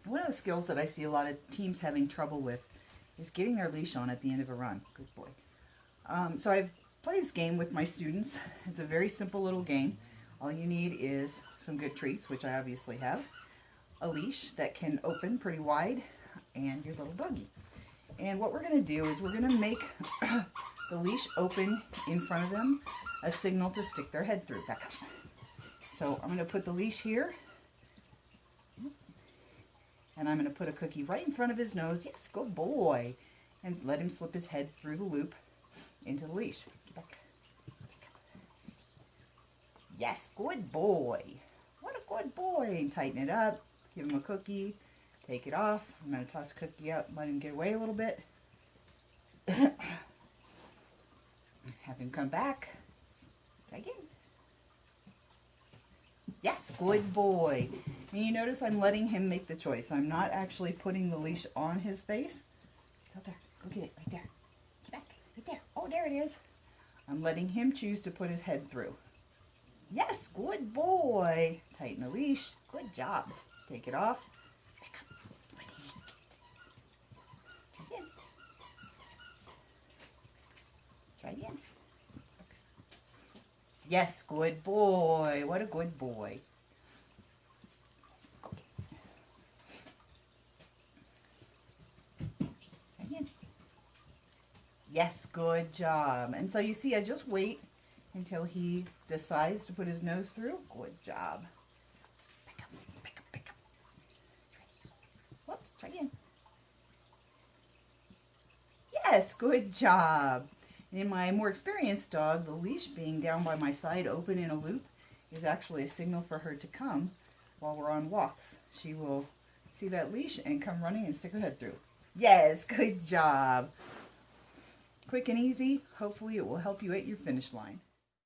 One of the skills that I see a lot of teams having trouble with is getting their leash on at the end of a run. Good boy. So I've played this game with my students. It's a very simple little game. All you need is some good treats, which I obviously have, a leash that can open pretty wide, and your little doggy. And what we're going to do is we're going to make the leash open in front of them, a signal to stick their head through. Back up. So I'm going to put the leash here, and I'm going to put a cookie right in front of his nose. Yes, good boy. And let him slip his head through the loop into the leash. Get back. Yes, good boy. What a good boy. And tighten it up. Give him a cookie. Take it off. I'm going to toss cookie out and let him get away a little bit. Have him come back. Try again. Yes, good boy. And you notice I'm letting him make the choice. I'm not actually putting the leash on his face. It's out there. Go get it. Right there. Get back. Right there. Oh, there it is. I'm letting him choose to put his head through. Yes, good boy. Tighten the leash. Good job. Take it off. Back up. Try again. Try again. Yes, good boy. What a good boy. Okay. Try again. Yes, good job. And so you see, I just wait until he decides to put his nose through. Good job. Back up, back up, back up. Whoops, try again. Yes, good job. And in my more experienced dog, the leash being down by my side, open in a loop, is actually a signal for her to come while we're on walks. She will see that leash and come running and stick her head through. Yes, good job. Quick and easy. Hopefully it will help you at your finish line.